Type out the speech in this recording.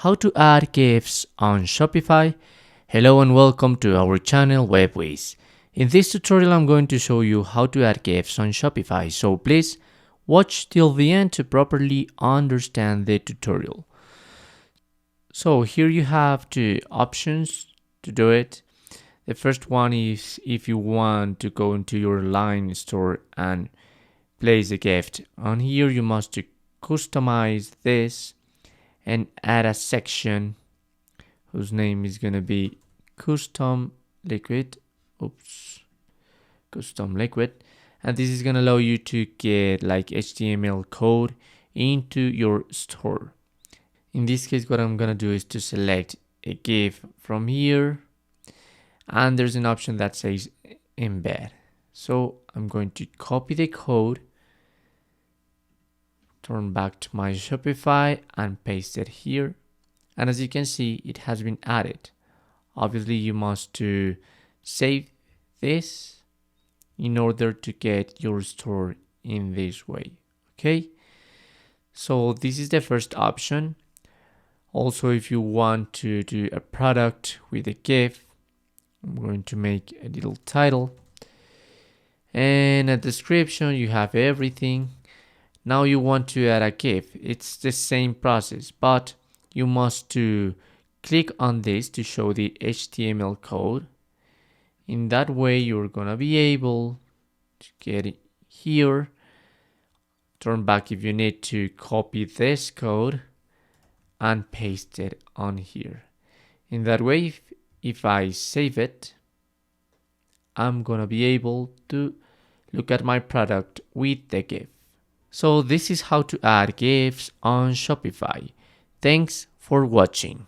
how to add gifts on Shopify. Hello and welcome to our channel Whizz. In this tutorial I'm going to show you how to add gifts on Shopify, so please watch till the end to properly understand the tutorial. So here you have two options to do it. The first one is if you want to go into your line store and place a gift. On here you must customize this and add a section whose name is gonna be custom liquid. Custom liquid. And this is gonna allow you to get like HTML code into your store. In this case, what I'm gonna do is to select a GIF from here, and there's an option that says embed. So I'm going to copy the code, turn back to my Shopify and paste it here. And as you can see, it has been added. Obviously, you must to save this in order to get your store in this way. Okay. So this is the first option. Also, if you want to do a product with a GIF, I'm going to make a little title and a description. You have everything. Now you want to add a GIF. It's the same process, but you must to click on this to show the HTML code. In that way, you're gonna be able to get it here. Turn back if you need to copy this code and paste it on here. In that way, if I save it, I'm gonna be able to look at my product with the GIF. So this is how to add GIFs on Shopify. Thanks for watching.